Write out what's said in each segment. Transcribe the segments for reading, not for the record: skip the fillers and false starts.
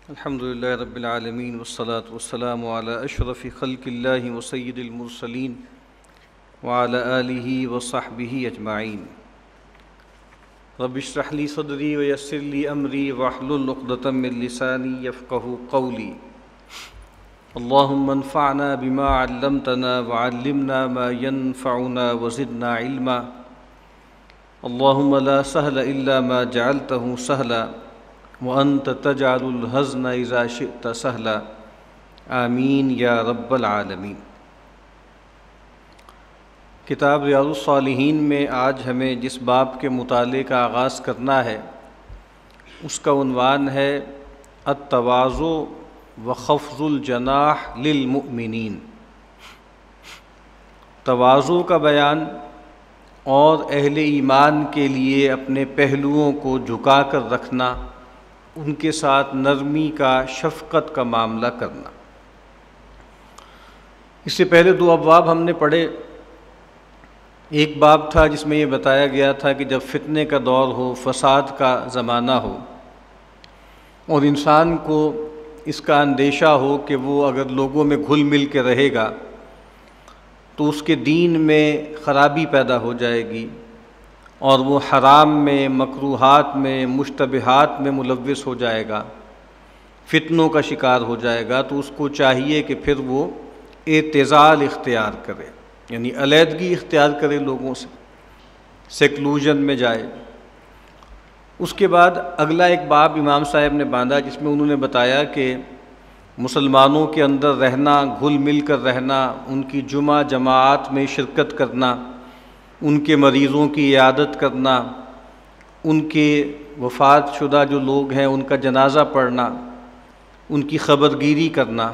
الحمد لله رب العالمين والصلاة والسلام على أشرف خلق الله وسيد المرسلين وعلى آله وصحبه أجمعين. رب اشرح لي صدري ويسر لي أمري واحلل عقدة من لساني يفقهوا قولي. اللهم انفعنا بما علمتنا وعلمنا ما ينفعنا وزدنا علما. اللهم لا سهل إلا ما جعلته سهلا وَأَنْتَ تَجْعَلُ الْحَزْنَ إِذَا شِئْتَ سَهْلًا آمین یا رب العالمین. کتاب ریاض الصالحین میں آج ہمیں جس باب کے مطالعے کا آغاز کرنا ہے اس کا عنوان ہے التواضع وخفض الجناح للمؤمنین. تواضع کا بیان اور اہل ایمان کے لیے اپنے پہلوؤں کو جھکا کر رکھنا، ان کے ساتھ نرمی کا، شفقت کا معاملہ کرنا. اس سے پہلے دو ابواب ہم نے پڑھے. ایک باب تھا جس میں یہ بتایا گیا تھا کہ جب فتنے کا دور ہو، فساد کا زمانہ ہو اور انسان کو اس کا اندیشہ ہو کہ وہ اگر لوگوں میں گھل مل کے رہے گا تو اس کے دین میں خرابی پیدا ہو جائے گی اور وہ حرام میں، مکروہات میں، مشتبہات میں ملوث ہو جائے گا، فتنوں کا شکار ہو جائے گا. تو اس کو چاہیے کہ پھر وہ اعتزال اختیار کرے، یعنی علیحدگی اختیار کرے، لوگوں سے سیکلوژن میں جائے. اس کے بعد اگلا ایک باب امام صاحب نے باندھا جس میں انہوں نے بتایا کہ مسلمانوں کے اندر رہنا، گھل مل کر رہنا، ان کی جمعہ جماعت میں شرکت کرنا، ان کے مریضوں کی عیادت کرنا، ان کے وفات شدہ جو لوگ ہیں ان کا جنازہ پڑھنا، ان کی خبرگیری کرنا.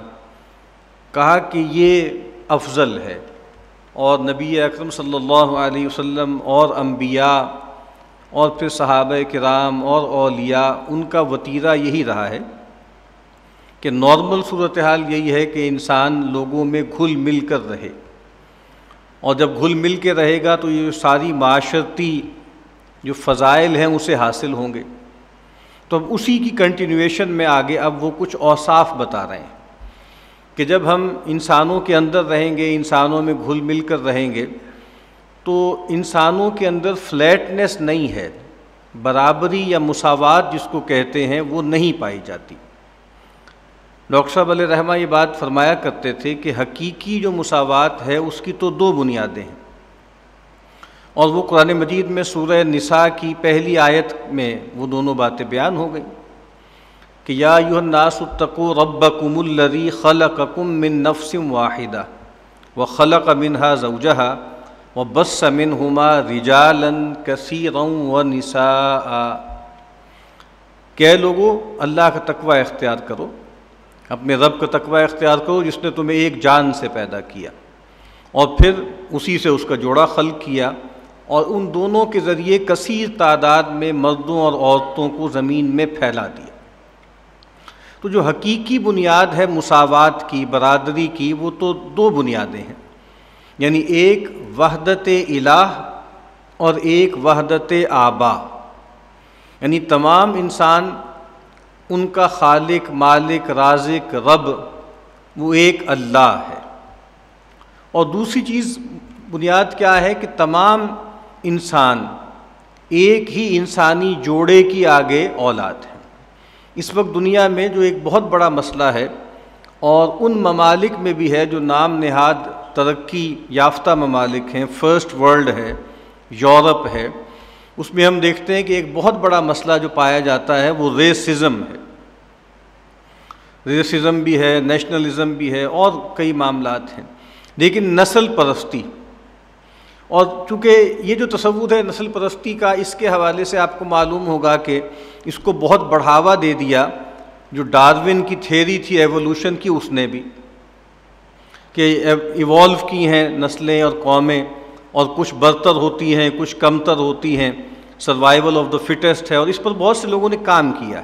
کہا کہ یہ افضل ہے اور نبی اکرم صلی اللہ علیہ وسلم اور انبیاء اور پھر صحابہ کرام اور اولیاء، ان کا وتیرہ یہی رہا ہے کہ نارمل صورتحال یہی ہے کہ انسان لوگوں میں گھل مل کر رہے، اور جب گھل مل کے رہے گا تو یہ ساری معاشرتی جو فضائل ہیں اسے حاصل ہوں گے. تو اب اسی کی کنٹینویشن میں آگے اب وہ کچھ اوصاف بتا رہے ہیں کہ جب ہم انسانوں کے اندر رہیں گے، انسانوں میں گھل مل کر رہیں گے تو انسانوں کے اندر فلیٹنس نہیں ہے، برابری یا مساوات جس کو کہتے ہیں وہ نہیں پائی جاتی. ڈاکٹر صاحب علیہ رحمہ یہ بات فرمایا کرتے تھے کہ حقیقی جو مساوات ہے اس کی تو دو بنیادیں ہیں، اور وہ قرآن مجید میں سورہ نساء کی پہلی آیت میں وہ دونوں باتیں بیان ہو گئیں کہ یا ایھا الناس اتقوا ربکم الذی خلقکم من نفس واحدہ وخلق منها زوجها وبث منہما رجالا کثیرا ونساء. کہ لوگو اللہ کا تقوی اختیار کرو، اپنے رب کا تقوی اختیار کرو جس نے تمہیں ایک جان سے پیدا کیا اور پھر اسی سے اس کا جوڑا خلق کیا، اور ان دونوں کے ذریعے کثیر تعداد میں مردوں اور عورتوں کو زمین میں پھیلا دیا. تو جو حقیقی بنیاد ہے مساوات کی، برادری کی، وہ تو دو بنیادیں ہیں، یعنی ایک وحدت الہ اور ایک وحدت آبا. یعنی تمام انسان ان کا خالق، مالک، رازق، رب وہ ایک اللہ ہے. اور دوسری چیز بنیاد کیا ہے کہ تمام انسان ایک ہی انسانی جوڑے کی آگے اولاد ہیں. اس وقت دنیا میں جو ایک بہت بڑا مسئلہ ہے اور ان ممالک میں بھی ہے جو نام نہاد ترقی یافتہ ممالک ہیں، فرسٹ ورلڈ ہے، یورپ ہے، اس میں ہم دیکھتے ہیں کہ ایک بہت بڑا مسئلہ جو پایا جاتا ہے وہ ریسزم ہے. ریسزم بھی ہے، نیشنلزم بھی ہے اور کئی معاملات ہیں. لیکن نسل پرستی، اور چونکہ یہ جو تصور ہے نسل پرستی کا، اس کے حوالے سے آپ کو معلوم ہوگا کہ اس کو بہت بڑھاوا دے دیا جو ڈارون کی تھیوری تھی ایوولوشن کی، اس نے بھی کہ ایوالو کی ہیں نسلیں اور قومیں، اور کچھ برتر ہوتی ہیں، کچھ کمتر ہوتی ہیں، سروائیول آف دا فٹسٹ ہے. اور اس پر بہت سے لوگوں نے کام کیا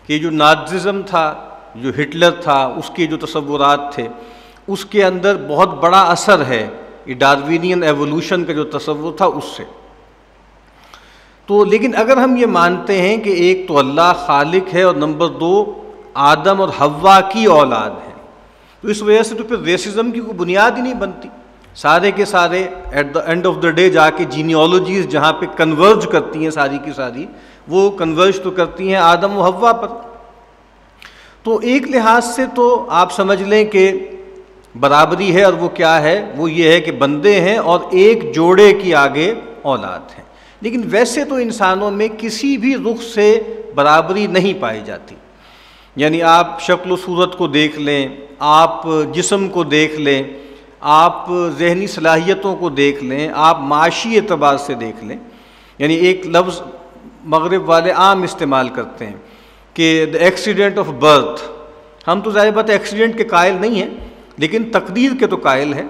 کہ جو ناززم تھا، جو ہٹلر تھا، اس کے جو تصورات تھے اس کے اندر بہت بڑا اثر ہے یہ ڈاروینین ایوولوشن کا جو تصور تھا اس سے. تو لیکن اگر ہم یہ مانتے ہیں کہ ایک تو اللہ خالق ہے اور نمبر دو آدم اور حوا کی اولاد ہیں، تو اس وجہ سے تو پھر ریسزم کی کوئی بنیاد ہی نہیں بنتی. سارے کے سارے at the end of the day جا کے جینیالوجیز جہاں پہ کنورج کرتی ہیں ساری کی ساری، وہ کنورج تو کرتی ہیں آدم و حوا پر. تو ایک لحاظ سے تو آپ سمجھ لیں کہ برابری ہے، اور وہ کیا ہے، وہ یہ ہے کہ بندے ہیں اور ایک جوڑے کی آگے اولاد ہیں. لیکن ویسے تو انسانوں میں کسی بھی رخ سے برابری نہیں پائی جاتی. یعنی آپ شکل و صورت کو دیکھ لیں، آپ جسم کو دیکھ لیں، آپ ذہنی صلاحیتوں کو دیکھ لیں، آپ معاشی اعتبار سے دیکھ لیں. یعنی ایک لفظ مغرب والے عام استعمال کرتے ہیں کہ دا ایکسیڈنٹ آف برتھ. ہم تو ظاہر بات ایکسیڈنٹ کے قائل نہیں ہیں، لیکن تقدیر کے تو قائل ہیں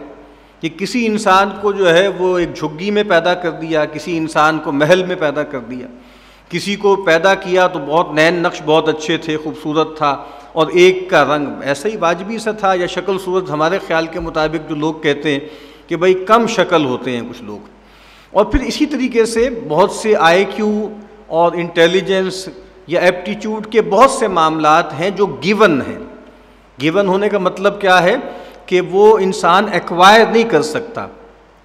کہ کسی انسان کو جو ہے وہ ایک جھگی میں پیدا کر دیا، کسی انسان کو محل میں پیدا کر دیا، کسی کو پیدا کیا تو بہت نین نقش بہت اچھے تھے، خوبصورت تھا، اور ایک کا رنگ ایسا ہی واجبی سا تھا، یا شکل صورت ہمارے خیال کے مطابق جو لوگ کہتے ہیں کہ بھئی کم شکل ہوتے ہیں کچھ لوگ. اور پھر اسی طریقے سے بہت سے آئی کیو اور انٹیلیجنس یا ایپٹیچیوڈ کے بہت سے معاملات ہیں جو گیون ہیں. گیون ہونے کا مطلب کیا ہے کہ وہ انسان ایکوائر نہیں کر سکتا،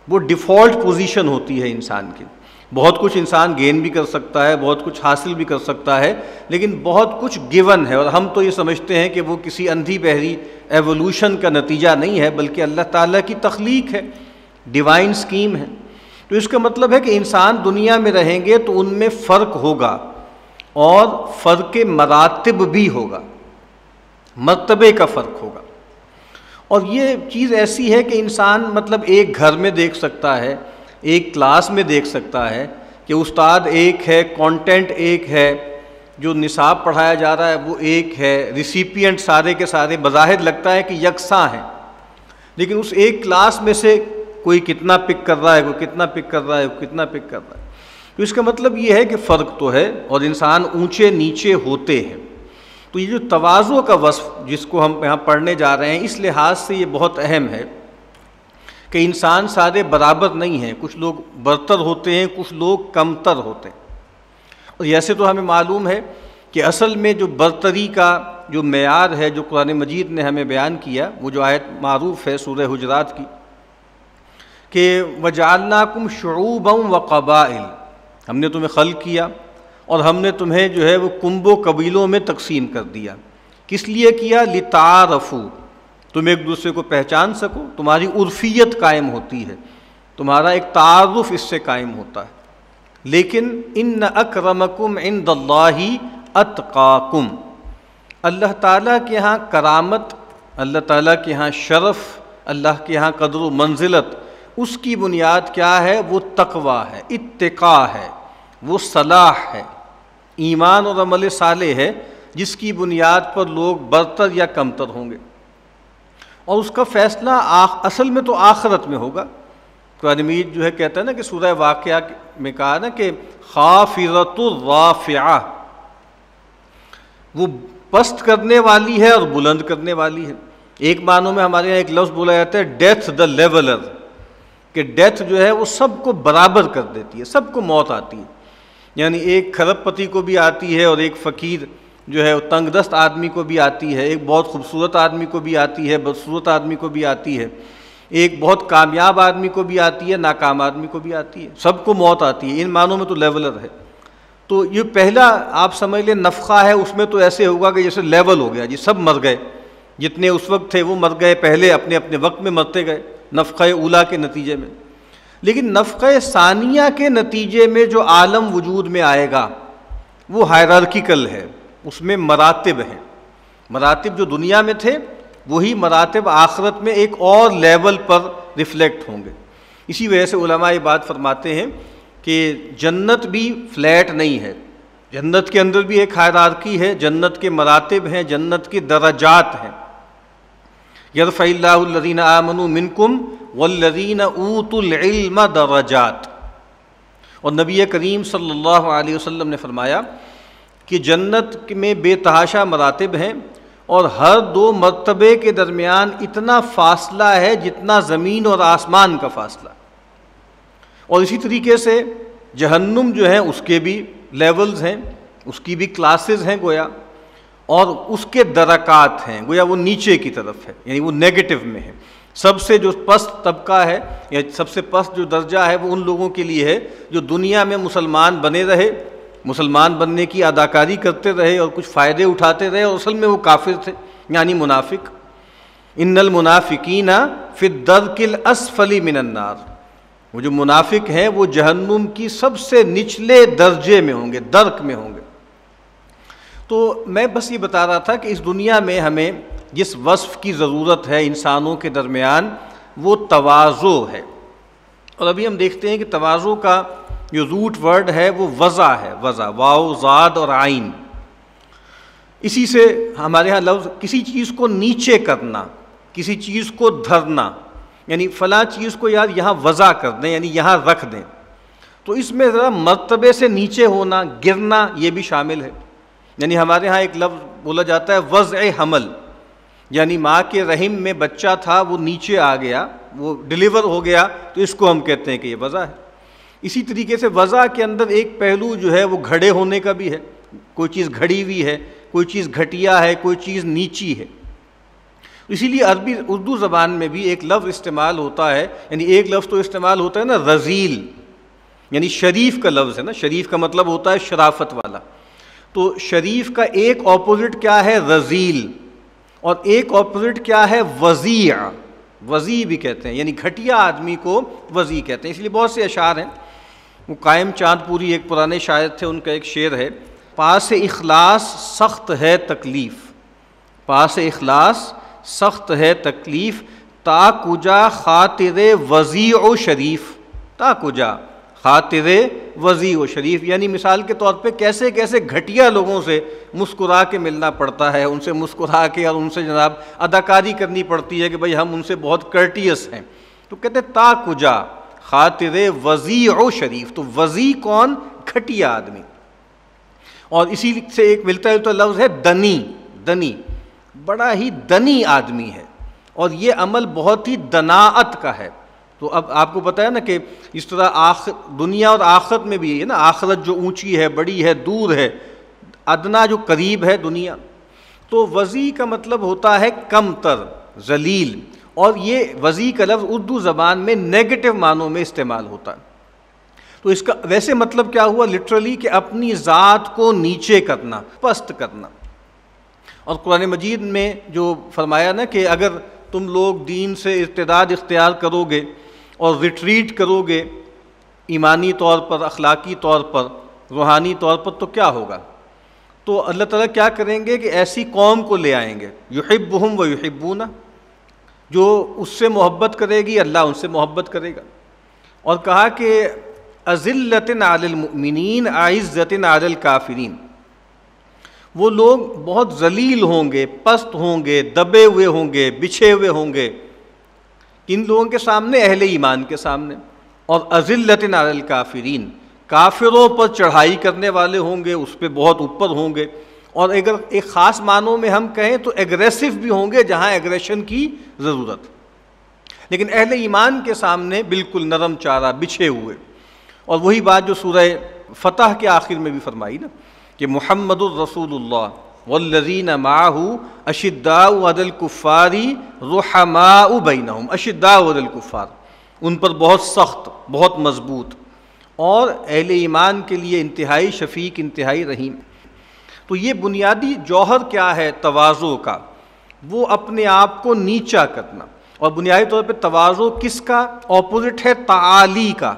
وہ ڈیفالٹ پوزیشن ہوتی ہے انسان کی. بہت کچھ انسان گین بھی کر سکتا ہے، بہت کچھ حاصل بھی کر سکتا ہے، لیکن بہت کچھ گیون ہے، اور ہم تو یہ سمجھتے ہیں کہ وہ کسی اندھی بہری ایوولوشن کا نتیجہ نہیں ہے، بلکہ اللہ تعالیٰ کی تخلیق ہے، ڈیوائن سکیم ہے. تو اس کا مطلب ہے کہ انسان دنیا میں رہیں گے تو ان میں فرق ہوگا، اور فرق مراتب بھی ہوگا، مرتبے کا فرق ہوگا. اور یہ چیز ایسی ہے کہ انسان مطلب ایک گھر میں دیکھ سکتا ہے، ایک کلاس میں دیکھ سکتا ہے کہ استاد ایک ہے، کانٹینٹ ایک ہے، جو نصاب پڑھایا جا رہا ہے وہ ایک ہے، ریسیپینٹ سارے کے سارے بظاہر لگتا ہے کہ یکساں ہیں، لیکن اس ایک کلاس میں سے کوئی کتنا پک کر رہا ہے، کوئی کتنا پک کر رہا ہے، کوئی کتنا پک کر رہا ہے. تو اس کا مطلب یہ ہے کہ فرق تو ہے، اور انسان اونچے نیچے ہوتے ہیں. تو یہ جو تواضع کا وصف جس کو ہم یہاں پڑھنے جا رہے ہیں، اس لحاظ سے یہ بہت اہم ہے کہ انسان سارے برابر نہیں ہیں، کچھ لوگ برتر ہوتے ہیں، کچھ لوگ کمتر ہوتے ہیں. اور ایسے تو ہمیں معلوم ہے کہ اصل میں جو برتری کا جو معیار ہے جو قرآن مجید نے ہمیں بیان کیا، وہ جو آیت معروف ہے سورہ حجرات کی کہ وَجَعَلْنَاكُمْ شُعُوبًا وَقَبَائِلَ، ہم نے تمہیں خلق کیا اور ہم نے تمہیں جو ہے وہ کنبوں قبیلوں میں تقسیم کر دیا. کس لیے کیا؟ لِتَعَارَفُوا، تم ایک دوسرے کو پہچان سکو، تمہاری عرفیت قائم ہوتی ہے، تمہارا ایک تعارف اس سے قائم ہوتا ہے. لیکن ان اکرمکم عند اللہ اتقاکم، اللہ تعالیٰ کے ہاں کرامت، اللہ تعالیٰ کے ہاں شرف، اللہ کے ہاں قدر و منزلت، اس کی بنیاد کیا ہے؟ وہ تقویٰ ہے، اتقاء ہے، وہ صلاح ہے، ایمان اور عمل صالح ہے، جس کی بنیاد پر لوگ برتر یا کمتر ہوں گے. اور اس کا فیصلہ اصل میں تو آخرت میں ہوگا. قرآن مجید جو ہے کہتا ہے نا کہ سورہ واقعہ میں کہا نا کہ خافضۃ الرافعہ، وہ پست کرنے والی ہے اور بلند کرنے والی ہے. ایک معنوں میں ہمارے یہاں ایک لفظ بولا جاتا ہے ڈیتھ دا لیولر، کہ ڈیتھ جو ہے وہ سب کو برابر کر دیتی ہے، سب کو موت آتی ہے. یعنی ایک کھرب پتی کو بھی آتی ہے، اور ایک فقیر جو ہے تنگ دست آدمی کو بھی آتی ہے، ایک بہت خوبصورت آدمی کو بھی آتی ہے، بدصورت آدمی کو بھی آتی ہے، ایک بہت کامیاب آدمی کو بھی آتی ہے، ناکام آدمی کو بھی آتی ہے، سب کو موت آتی ہے. ان معنوں میں تو لیولر ہے. تو یہ پہلا آپ سمجھ لیں نفخہ ہے، اس میں تو ایسے ہوگا کہ جیسے لیول ہو گیا جی، سب مر گئے، جتنے اس وقت تھے وہ مر گئے، پہلے اپنے اپنے وقت میں مرتے گئے نفخہ اولیٰ کے نتیجے میں. لیکن نفخہ ثانیہ کے نتیجے میں جو عالم وجود میں آئے گا وہ ہائرارکیکل ہے، اس میں مراتب ہیں. مراتب جو دنیا میں تھے وہی مراتب آخرت میں ایک اور لیول پر ریفلیکٹ ہوں گے. اسی وجہ سے علماء یہ بات فرماتے ہیں کہ جنت بھی فلیٹ نہیں ہے، جنت کے اندر بھی ایک ہائرارکی ہے، جنت کے مراتب ہیں، جنت کے درجات ہیں. یرفع اللہ الذین آمنوا منکم والذین اوتوا العلم درجات. اور نبی کریم صلی اللہ علیہ وسلم نے فرمایا کہ جنت میں بے تحاشا مراتب ہیں، اور ہر دو مرتبے کے درمیان اتنا فاصلہ ہے جتنا زمین اور آسمان کا فاصلہ. اور اسی طریقے سے جہنم جو ہے اس کے بھی لیولز ہیں، اس کی بھی کلاسز ہیں گویا. اور اس کے درکات ہیں، گویا وہ نیچے کی طرف ہے، یعنی وہ نیگیٹو میں ہے۔ سب سے جو پست طبقہ ہے یا سب سے پست جو درجہ ہے وہ ان لوگوں کے لیے ہے جو دنیا میں مسلمان بنے رہے، مسلمان بننے کی اداکاری کرتے رہے اور کچھ فائدے اٹھاتے رہے، اور اصل میں وہ کافر تھے، یعنی منافق۔ ان المنافقین فی الدرک الاسفل من النار، وہ جو منافق ہیں وہ جہنم کی سب سے نچلے درجے میں ہوں گے، درک میں ہوں گے۔ تو میں بس یہ بتا رہا تھا کہ اس دنیا میں ہمیں جس وصف کی ضرورت ہے انسانوں کے درمیان وہ تواضع ہے، اور ابھی ہم دیکھتے ہیں کہ تواضع کا جو روٹ ورڈ ہے وہ وضع ہے، وضع، واو زاد اور عین، اسی سے ہمارے ہاں لفظ کسی چیز کو نیچے کرنا، کسی چیز کو دھرنا، یعنی فلاں چیز کو یار یہاں وضع کر دیں، یعنی یہاں رکھ دیں، تو اس میں ذرا مرتبے سے نیچے ہونا، گرنا، یہ بھی شامل ہے۔ یعنی ہمارے ہاں ایک لفظ بولا جاتا ہے وضع حمل، یعنی ماں کے رحم میں بچہ تھا وہ نیچے آ گیا، وہ ڈیلیور ہو گیا، تو اس کو ہم کہتے ہیں کہ یہ وضع ہے۔ اسی طریقے سے وضع کے اندر ایک پہلو جو ہے وہ گھڑے ہونے کا بھی ہے، کوئی چیز گھڑی ہوئی ہے، کوئی چیز گھٹیا ہے، کوئی چیز نیچی ہے۔ اسی لیے اردو زبان میں بھی ایک لفظ استعمال ہوتا ہے، یعنی ایک لفظ تو استعمال ہوتا ہے نا رذیل، یعنی شریف کا لفظ ہے نا، شریف کا مطلب ہوتا ہے شرافت والا، تو شریف کا ایک اپوزٹ کیا ہے؟ رذیل، اور ایک اپوزٹ کیا ہے؟ وضیع، وضیع بھی کہتے ہیں، یعنی گھٹیا آدمی کو وضیع کہتے ہیں۔ اس لیے بہت سے اشعار ہیں، وہ قائم چاند پوری ایک پرانے شاعر تھے، ان کا ایک شعر ہے، پاس اخلاص سخت ہے تکلیف، پاس اخلاص سخت ہے تکلیف، تا کجا خاطر وضیع و شریف، تا کجا خاطر وضیع و شریف، یعنی مثال کے طور پہ کیسے کیسے گھٹیا لوگوں سے مسکرا کے ملنا پڑتا ہے، ان سے مسکرا کے اور ان سے جناب اداکاری کرنی پڑتی ہے کہ بھئی ہم ان سے بہت کرٹیس ہیں، تو کہتے ہیں تا کجا خاطر وضیع و شریف، تو وضیع کون؟ گھٹیا آدمی۔ اور اسی سے ایک ملتا جلتا لفظ ہے دنی، دنی، بڑا ہی دنی آدمی ہے، اور یہ عمل بہت ہی دناعت کا ہے۔ تو اب آپ کو پتہ ہے نا کہ اس طرح دنیا اور آخرت میں بھی ہے نا، آخرت جو اونچی ہے، بڑی ہے، دور ہے، ادنا جو قریب ہے دنیا، تو وضیع کا مطلب ہوتا ہے کم تر، ذلیل، اور یہ وضیع کا لفظ اردو زبان میں نیگیٹو معنوں میں استعمال ہوتا ہے۔ تو اس کا ویسے مطلب کیا ہوا لٹرلی کہ اپنی ذات کو نیچے کرنا، پست کرنا۔ اور قرآن مجید میں جو فرمایا نا کہ اگر تم لوگ دین سے ارتداد اختیار کرو گے اور ریٹریٹ کرو گے ایمانی طور پر، اخلاقی طور پر، روحانی طور پر، تو کیا ہوگا؟ تو اللہ تعالیٰ کیا کریں گے کہ ایسی قوم کو لے آئیں گے، یحبہم و یحبون، جو اس سے محبت کرے گی اللہ ان سے محبت کرے گا۔ اور کہا کہ اذلۃ علی المؤمنین اعزۃ علی الکافرین، وہ لوگ بہت ذلیل ہوں گے، پست ہوں گے، دبے ہوئے ہوں گے، بچھے ہوئے ہوں گے، کن لوگوں کے سامنے؟ اہل ایمان کے سامنے۔ اور اذلۃ علی الکافرین، کافروں پر چڑھائی کرنے والے ہوں گے، اس پہ بہت اوپر ہوں گے، اور اگر ایک خاص معنوں میں ہم کہیں تو ایگریسو بھی ہوں گے جہاں ایگریشن کی ضرورت، لیکن اہل ایمان کے سامنے بالکل نرم چارہ، بچھے ہوئے۔ اور وہی بات جو سورہ فتح کے آخر میں بھی فرمائی نا کہ محمد الرسول اللہ والذین معہ اشداء علی الکفار رحماء بینہم، اشداء علی الکفار، ان پر بہت سخت، بہت مضبوط، اور اہل ایمان کے لیے انتہائی شفیق، انتہائی رحیم۔ تو یہ بنیادی جوہر کیا ہے تواضع کا؟ وہ اپنے آپ کو نیچا کرنا، اور بنیادی طور پہ تواضع کس کا اپوزٹ ہے؟ تعالی کا،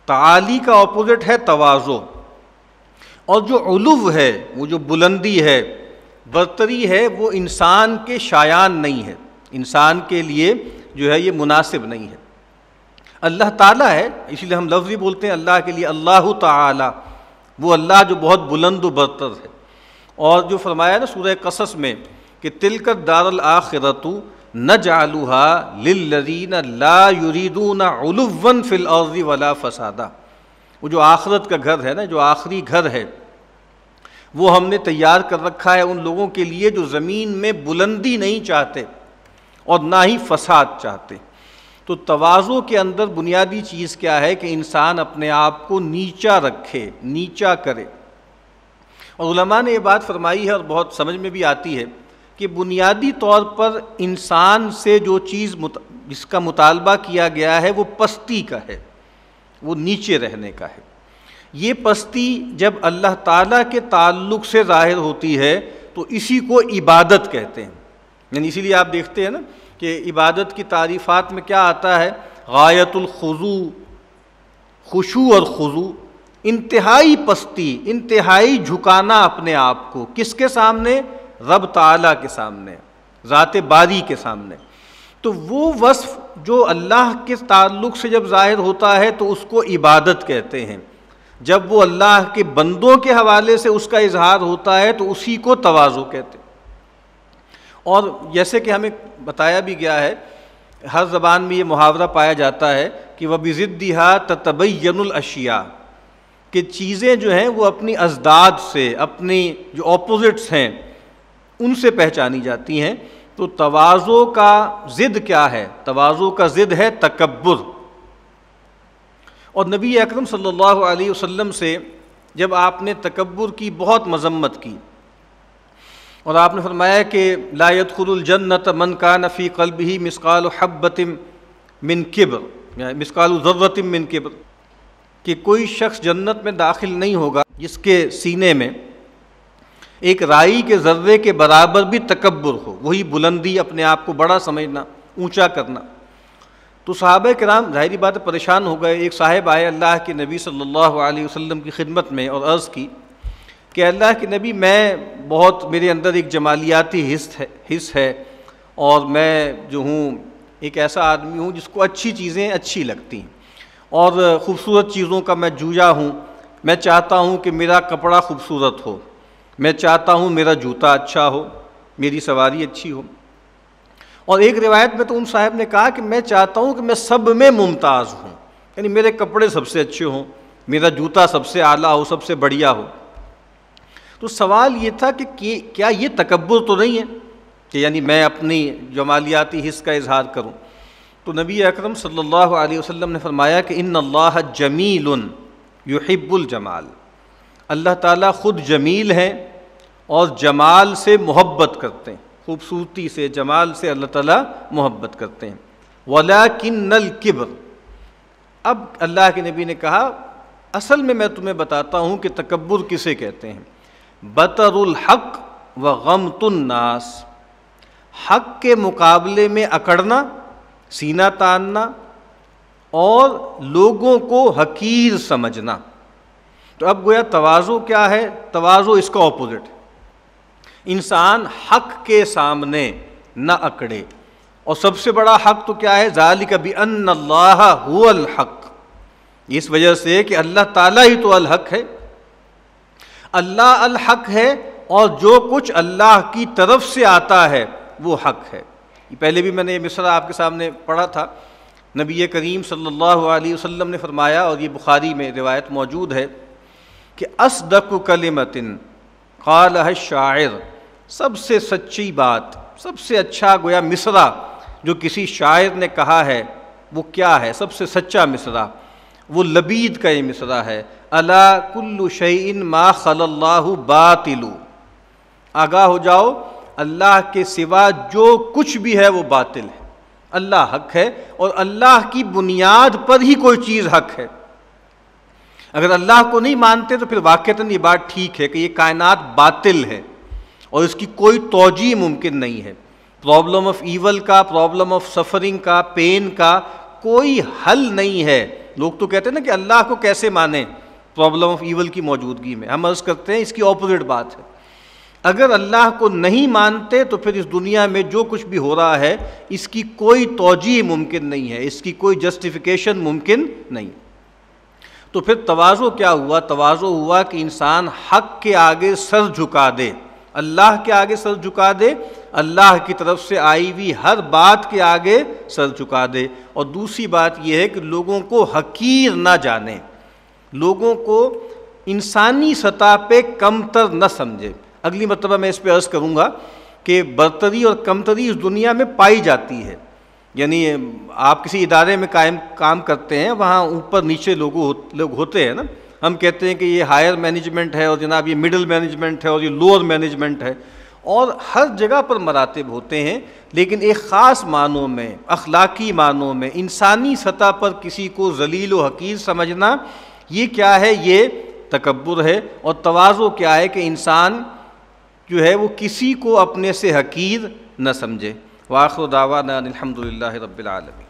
تعالی کا اپوزٹ ہے تواضع۔ اور جو علو ہے، وہ جو بلندی ہے، برتری ہے، وہ انسان کے شایان نہیں ہے، انسان کے لیے جو ہے یہ مناسب نہیں ہے۔ اللہ تعالیٰ ہے، اسی لیے ہم لفظی بولتے ہیں اللہ کے لیے اللہ تعالی، وہ اللہ جو بہت بلند و برتر ہے۔ اور جو فرمایا نا سورہ قصص میں کہ تلک الدار الآخرۃ نجعلها للذین لا یریدون علوا فی الارض ولا فسادا، وہ جو آخرت کا گھر ہے نا، جو آخری گھر ہے، وہ ہم نے تیار کر رکھا ہے ان لوگوں کے لیے جو زمین میں بلندی نہیں چاہتے اور نہ ہی فساد چاہتے۔ تو تواضع کے اندر بنیادی چیز کیا ہے کہ انسان اپنے آپ کو نیچا رکھے، نیچا کرے۔ اور علماء نے یہ بات فرمائی ہے اور بہت سمجھ میں بھی آتی ہے کہ بنیادی طور پر انسان سے جو چیز جس کا مطالبہ کیا گیا ہے وہ پستی کا ہے، وہ نیچے رہنے کا ہے۔ یہ پستی جب اللہ تعالیٰ کے تعلق سے ظاہر ہوتی ہے تو اسی کو عبادت کہتے ہیں۔ یعنی اسی لیے آپ دیکھتے ہیں نا کہ عبادت کی تعریفات میں کیا آتا ہے، غایت الخضوع، خشوع اور خضوع، انتہائی پستی، انتہائی جھکانا اپنے آپ کو، کس کے سامنے؟ رب تعالیٰ کے سامنے، ذات باری کے سامنے۔ تو وہ وصف جو اللہ کے تعلق سے جب ظاہر ہوتا ہے تو اس کو عبادت کہتے ہیں، جب وہ اللہ کے بندوں کے حوالے سے اس کا اظہار ہوتا ہے تو اسی کو تواضع کہتے ہیں۔ اور جیسے کہ ہمیں بتایا بھی گیا ہے، ہر زبان میں یہ محاورہ پایا جاتا ہے کہ وَبِضِدِّهَا تَتَبَيَّنُ الْأَشْيَاء، کہ چیزیں جو ہیں وہ اپنی ازداد سے، اپنی جو اپوزٹس ہیں ان سے پہچانی جاتی ہیں۔ تو تواضع کا ضد کیا ہے؟ تواضع کا ضد ہے تکبر۔ اور نبی اکرم صلی اللہ علیہ وسلم سے جب آپ نے تکبر کی بہت مذمت کی اور آپ نے فرمایا کہ لا يدخل الجنۃ من کان فی قلبہ مثقال حبۃ من کبر، یا مثقال ذرۃ من کبر، کہ کوئی شخص جنت میں داخل نہیں ہوگا جس کے سینے میں ایک رائی کے ذرے کے برابر بھی تکبر ہو، وہی بلندی، اپنے آپ کو بڑا سمجھنا، اونچا کرنا۔ تو صحابہ کرام ظاہری بات ہے پریشان ہو گئے۔ ایک صاحب آئے اللہ کے نبی صلی اللہ علیہ وسلم کی خدمت میں اور عرض کی کہ اللہ کے نبی، میں بہت، میرے اندر ایک جمالیاتی حس ہے اور میں جو ہوں ایک ایسا آدمی ہوں جس کو اچھی چیزیں اچھی لگتی ہیں اور خوبصورت چیزوں کا میں جویا ہوں۔ میں چاہتا ہوں کہ میرا کپڑا خوبصورت ہو، میں چاہتا ہوں میرا جوتا اچھا ہو، میری سواری اچھی ہو۔ اور ایک روایت میں تو ان صاحب نے کہا کہ میں چاہتا ہوں کہ میں سب میں ممتاز ہوں، یعنی میرے کپڑے سب سے اچھے ہوں، میرا جوتا سب سے اعلیٰ ہو، سب سے بڑھیا ہو۔ تو سوال یہ تھا کہ کیا یہ تکبر تو نہیں ہے کہ یعنی میں اپنی جمالیاتی حس کا اظہار کروں؟ تو نبی اکرم صلی اللہ علیہ وسلم نے فرمایا کہ ان اللہ جمیل یحب الجمال، اللہ تعالیٰ خود جمیل ہیں اور جمال سے محبت کرتے ہیں، خوبصورتی سے، جمال سے اللہ تعالیٰ محبت کرتے ہیں۔ وَلَكِنَّ الْكِبْرَ، اب اللہ کے نبی نے کہا اصل میں تمہیں بتاتا ہوں کہ تکبر کسے کہتے ہیں۔ بطر الحق وغمط الناس، حق کے مقابلے میں اکڑنا، سینہ تاننا اور لوگوں کو حقیر سمجھنا۔ تو اب گویا تواضع کیا ہے؟ تواضع اس کا اپوزٹ ہے، انسان حق کے سامنے نہ اکڑے۔ اور سب سے بڑا حق تو کیا ہے؟ ذالک بأن اللہ هو الحق، اس وجہ سے کہ اللہ تعالیٰ ہی تو الحق ہے، اللہ الحق ہے اور جو کچھ اللہ کی طرف سے آتا ہے وہ حق ہے۔ پہلے بھی میں نے یہ مصرع آپ کے سامنے پڑھا تھا، نبی کریم صلی اللہ علیہ وسلم نے فرمایا، اور یہ بخاری میں روایت موجود ہے کہ اصدق کلمۃ قالها الشاعر، سب سے سچی بات، سب سے اچھا گویا مصرع جو کسی شاعر نے کہا ہے وہ کیا ہے؟ سب سے سچا مصرع وہ لبید کا یہ مصرع ہے، الا کل شیء ما خلا اللہ باطل، آگاہ ہو جاؤ اللہ کے سوا جو کچھ بھی ہے وہ باطل ہے، اللہ حق ہے اور اللہ کی بنیاد پر ہی کوئی چیز حق ہے۔ اگر اللہ کو نہیں مانتے تو پھر واقعتاً یہ بات ٹھیک ہے کہ یہ کائنات باطل ہے اور اس کی کوئی توجیہ ممکن نہیں ہے۔ پرابلم آف ایول کا، پرابلم آف سفرنگ کا، پین کا کوئی حل نہیں ہے۔ لوگ تو کہتے ہیں نا کہ اللہ کو کیسے مانیں پرابلم آف ایول کی موجودگی میں، ہم عرض کرتے ہیں اس کی اپوزٹ بات ہے۔ اگر اللہ کو نہیں مانتے تو پھر اس دنیا میں جو کچھ بھی ہو رہا ہے اس کی کوئی توجیہ ممکن نہیں ہے، اس کی کوئی جسٹیفیکیشن ممکن نہیں۔ تو پھر تواضع کیا ہوا؟ تواضع ہوا کہ انسان حق کے آگے سر جھکا دے، اللہ کے آگے سر جھکا دے، اللہ کی طرف سے آئی ہوئی ہر بات کے آگے سر جھکا دے۔ اور دوسری بات یہ ہے کہ لوگوں کو حقیر نہ جانے، لوگوں کو انسانی سطح پہ کمتر نہ سمجھے۔ اگلی مرتبہ میں اس پہ عرض کروں گا کہ برتری اور کمتری اس دنیا میں پائی جاتی ہے، یعنی آپ کسی ادارے میں کام کرتے ہیں، وہاں اوپر نیچے لوگ ہوتے ہیں نا، ہم کہتے ہیں کہ یہ ہائر مینجمنٹ ہے اور جناب یہ مڈل مینجمنٹ ہے اور یہ لوور مینجمنٹ ہے، اور ہر جگہ پر مراتب ہوتے ہیں، لیکن ایک خاص معنوں میں، اخلاقی معنوں میں، انسانی سطح پر کسی کو ذلیل و حقیر سمجھنا، یہ کیا ہے؟ یہ تکبر ہے۔ اور تواضع کیا ہے؟ کہ انسان جو ہے وہ کسی کو اپنے سے حقیر نہ سمجھے۔ وآخر دعوانا الحمد للہ رب العالمین۔